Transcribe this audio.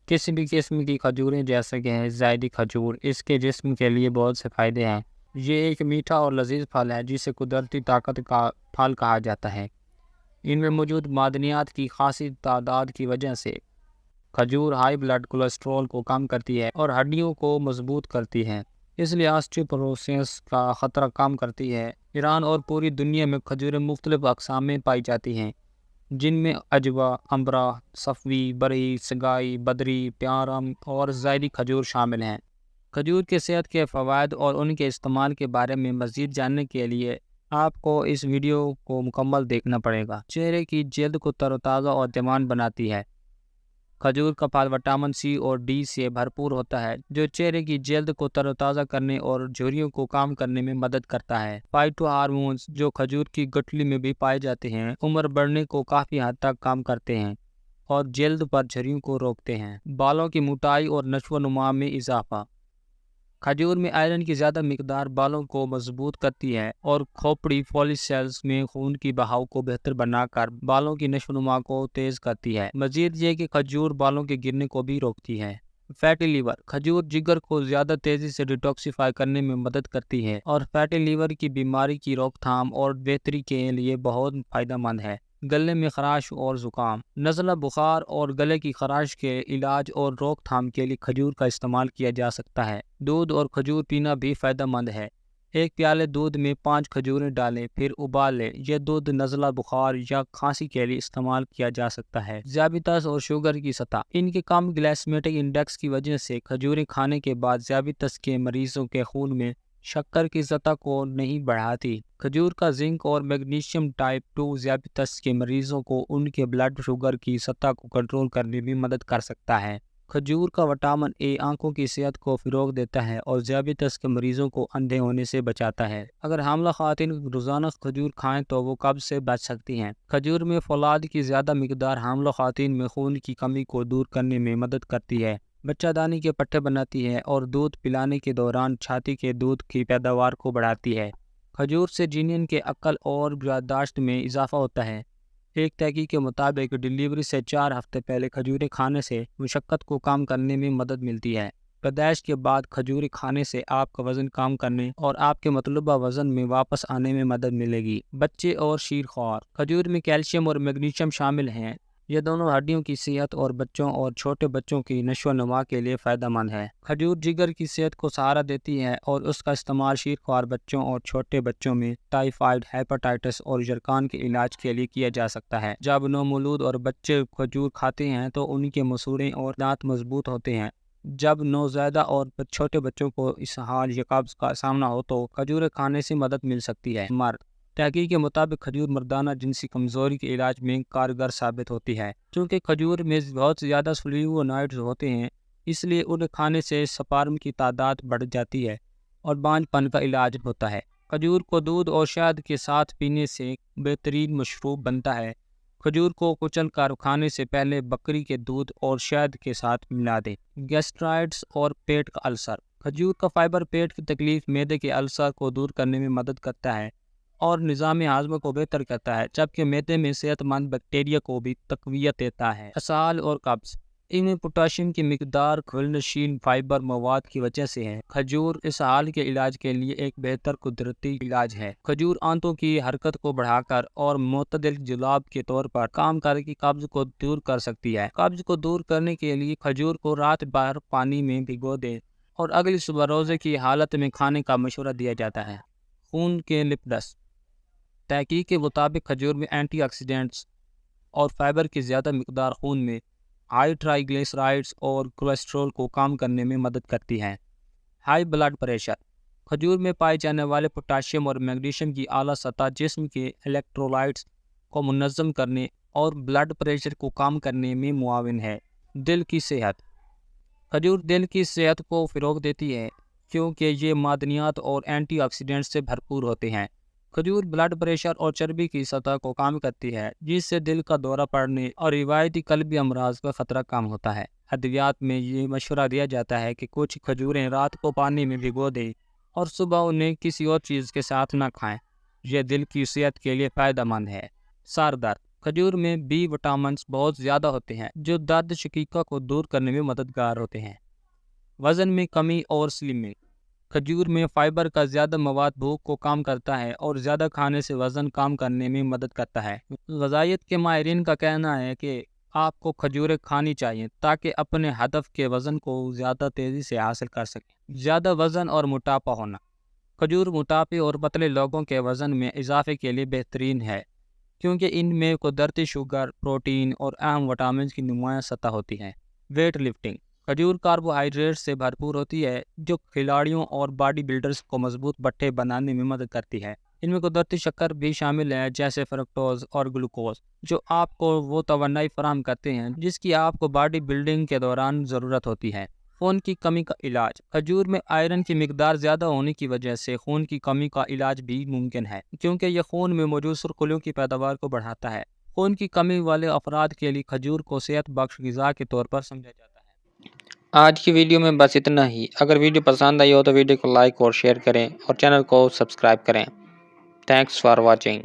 کسی بھی قسم کی کھجوریں جیسے کہ ہے زائدی کھجور، اس کے جسم کے لیے بہت سے فائدے ہیں۔ یہ ایک میٹھا اور لذیذ پھل ہے جسے قدرتی طاقت کا پھل کہا جاتا ہے۔ ان میں موجود معدنیات کی خاصی تعداد کی وجہ سے کھجور ہائی بلڈ کولیسٹرول کو کم کرتی ہے اور ہڈیوں کو مضبوط کرتی ہے، اس لیے آسٹیوپروسس کا خطرہ کم کرتی ہے۔ ایران اور پوری دنیا میں کھجوریں مختلف اقسام میں پائی جاتی ہیں، جن میں عجوا، امبرا، صفوی، بری، سگائی، بدری، پیارم اور زائدی کھجور شامل ہیں۔ کھجور کے صحت کے فوائد اور ان کے استعمال کے بارے میں مزید جاننے کے لیے آپ کو اس ویڈیو کو مکمل دیکھنا پڑے گا۔ چہرے کی جلد کو تر و تازہ اور جوان بناتی ہے۔ کھجور کا پھل وٹامن سی اور ڈی سے بھرپور ہوتا ہے، جو چہرے کی جلد کو تر و تازہ کرنے اور جھریوں کو کام کرنے میں مدد کرتا ہے۔ فائٹو ہارمونز جو کھجور کی گٹھلی میں بھی پائے جاتے ہیں، عمر بڑھنے کو کافی حد تک کم کرتے ہیں اور جلد پر جھریوں کو روکتے ہیں۔ بالوں کی موٹائی اور نشو و نما میں اضافہ۔ کھجور میں آئرن کی زیادہ مقدار بالوں کو مضبوط کرتی ہے اور کھوپڑی فولیکلز میں خون کی بہاؤ کو بہتر بنا کر بالوں کی نشو و نما کو تیز کرتی ہے۔ مزید یہ کہ کھجور بالوں کے گرنے کو بھی روکتی ہے۔ Fatty liver. کھجور جگر کو زیادہ تیزی سے ڈیٹاکسیفائی کرنے میں مدد کرتی ہے اور فیٹی لیور کی بیماری کی روک تھام اور بہتری کے لیے بہت فائدہ مند ہے۔ گلے میں خراش اور زکام۔ نزلہ، بخار اور گلے کی خراش کے علاج اور روک تھام کے لیے کھجور کا استعمال کیا جا سکتا ہے۔ دودھ اور کھجور پینا بھی فائدہ مند ہے۔ ایک پیالے دودھ میں 5 کھجوریں ڈالیں، پھر ابال لیں۔ یہ دودھ نزلہ، بخار یا کھانسی کے لیے استعمال کیا جا سکتا ہے۔ ذیابیطس اور شوگر کی سطح۔ ان کے کم گلائسیمیٹک انڈیکس کی وجہ سے کھجوریں کھانے کے بعد ذیابیطس کے مریضوں کے خون میں شکر کی سطح کو نہیں بڑھاتی۔ کھجور کا زنک اور میگنیشیم ٹائپ 2 ذیابیطس کے مریضوں کو ان کے بلڈ شوگر کی سطح کو کنٹرول کرنے میں مدد کر سکتا ہے۔ کھجور کا وٹامن اے آنکھوں کی صحت کو فروغ دیتا ہے اور ذیابیطس کے مریضوں کو اندھے ہونے سے بچاتا ہے۔ اگر حاملہ خواتین روزانہ کھجور کھائیں تو وہ قبض سے بچ سکتی ہیں۔ کھجور میں فولاد کی زیادہ مقدار حاملہ خواتین میں خون کی کمی کو دور کرنے میں مدد کرتی ہے، بچہ دانی کے پٹھے بناتی ہے اور دودھ پلانے کے دوران چھاتی کے دودھ کی پیداوار کو بڑھاتی ہے۔ کھجور سے جنین کے عقل اور یادداشت میں اضافہ ہوتا ہے۔ ایک تحقیق کے مطابق ڈلیوری سے 4 ہفتے پہلے کھجوریں کھانے سے مشقت کو کم کرنے میں مدد ملتی ہے۔ پیدائش کے بعد کھجوریں کھانے سے آپ کا وزن کم کرنے اور آپ کے مطلوبہ وزن میں واپس آنے میں مدد ملے گی۔ بچے اور شیرخوار۔ کھجور میں کیلشیم اور میگنیشیم شامل ہیں۔ یہ دونوں ہڈیوں کی صحت اور بچوں اور چھوٹے بچوں کی نشو و نما کے لیے فائدہ مند ہے۔ کھجور جگر کی صحت کو سہارا دیتی ہے اور اس کا استعمال شیرخوار بچوں اور چھوٹے بچوں میں ٹائیفائڈ، ہیپاٹائٹس اور یرقان کے علاج کے لیے کیا جا سکتا ہے۔ جب نومولود اور بچے کھجور کھاتے ہیں تو ان کے مسوڑھے اور دانت مضبوط ہوتے ہیں۔ جب نوزائیدہ اور چھوٹے بچوں کو اسہال یا قبض کا سامنا ہو تو کھجوریں کھانے سے مدد مل سکتی ہے۔ مرد۔ تحقیق کے مطابق کھجور مردانہ جنسی کمزوری کے علاج میں کارگر ثابت ہوتی ہے۔ چونکہ کھجور میں بہت زیادہ فلیوونائڈز ہوتے ہیں، اس لیے انہیں کھانے سے سپرم کی تعداد بڑھ جاتی ہے اور بانجھ پن کا علاج ہوتا ہے۔ کھجور کو دودھ اور شہد کے ساتھ پینے سے بہترین مشروب بنتا ہے۔ کھجور کو کچل کر کھانے سے پہلے بکری کے دودھ اور شہد کے ساتھ ملا دیں۔ گیسٹرائٹس اور پیٹ کا السر۔ کھجور کا فائبر پیٹ کی تکلیف، معدے کے السر کو دور کرنے میں مدد کرتا ہے اور نظام ہاضمہ کو بہتر کرتا ہے، جبکہ معدے میں صحت مند بیکٹیریا کو بھی تقویت دیتا ہے۔ اسہال اور قبض۔ ان میں پوٹاشیم کی مقدار گھلنشین فائبر مواد کی وجہ سے ہے۔ کھجور اسہال کے علاج کے لیے ایک بہتر قدرتی علاج ہے۔ کھجور آنتوں کی حرکت کو بڑھا کر اور معتدل جلاب کے طور پر کام کر کے قبض کو دور کر سکتی ہے۔ قبض کو دور کرنے کے لیے کھجور کو رات بھر پانی میں بھگو دیں اور اگلی صبح روزے کی حالت میں کھانے کا مشورہ دیا جاتا ہے۔ خون کے لپڈس۔ تحقیق کے مطابق کھجور میں اینٹی آکسیڈنٹس اور فائبر کی زیادہ مقدار خون میں ہائی ٹرائیگلیسرائڈز اور کولیسٹرول کو کم کرنے میں مدد کرتی ہے۔ High blood pressure. کھجور میں پائے جانے والے پوٹاشیم اور میگنیشیم کی اعلیٰ سطح جسم کے الیکٹرولائٹس کو منظم کرنے اور بلڈ پریشر کو کم کرنے میں معاون ہے۔ دل کی صحت۔ کھجور دل کی صحت کو فروغ دیتی ہے کیونکہ یہ معدنیات اور اینٹی آکسیڈنٹس سے بھرپور ہوتے ہیں۔ کھجور بلڈ پریشر اور چربی کی سطح کو کم کرتی ہے، جس سے دل کا دورہ پڑنے اور روایتی قلبی امراض کا خطرہ کم ہوتا ہے۔ ادویات میں یہ مشورہ دیا جاتا ہے کہ کچھ کھجوریں رات کو پانی میں بھگو دیں اور صبح انہیں کسی اور چیز کے ساتھ نہ کھائیں۔ یہ دل کی صحت کے لیے فائدہ مند ہے۔ سر درد۔ کھجور میں بی وٹامنس بہت زیادہ ہوتے ہیں جو درد شقیقہ کو دور کرنے میں مددگار ہوتے ہیں۔ وزن میں کمی اور سلمنگ۔ کھجور میں فائبر کا زیادہ مواد بھوک کو کم کرتا ہے اور زیادہ کھانے سے وزن کم کرنے میں مدد کرتا ہے۔ غذائیت کے ماہرین کا کہنا ہے کہ آپ کو کھجوریں کھانی چاہیے تاکہ اپنے ہدف کے وزن کو زیادہ تیزی سے حاصل کر سکیں۔ زیادہ وزن اور موٹاپا ہونا۔ کھجور موٹاپے اور پتلے لوگوں کے وزن میں اضافے کے لیے بہترین ہے کیونکہ ان میں قدرتی شوگر، پروٹین اور اہم وٹامنز کی نمایاں سطح ہوتی ہے۔ Weight lifting. کھجور کاربوہائیڈریٹ سے بھرپور ہوتی ہے جو کھلاڑیوں اور باڈی بلڈرز کو مضبوط بٹھے بنانے میں مدد کرتی ہے۔ ان میں قدرتی شکر بھی شامل ہے جیسے فرکٹوز اور گلوکوز جو آپ کو وہ توانائی فراہم کرتے ہیں جس کی آپ کو باڈی بلڈنگ کے دوران ضرورت ہوتی ہے۔ خون کی کمی کا علاج۔ کھجور میں آئرن کی مقدار زیادہ ہونے کی وجہ سے خون کی کمی کا علاج بھی ممکن ہے کیونکہ یہ خون میں موجود سرخلیوں کی پیداوار کو بڑھاتا ہے۔ خون کی کمی والے افراد کے لیے کھجور کو صحت بخش غذا کے طور پر سمجھا جاتا ہے۔ آج کی ویڈیو میں بس اتنا ہی۔ اگر ویڈیو پسند آئی ہو تو ویڈیو کو لائک اور شیئر کریں اور چینل کو سبسکرائب کریں۔ Thanks for watching.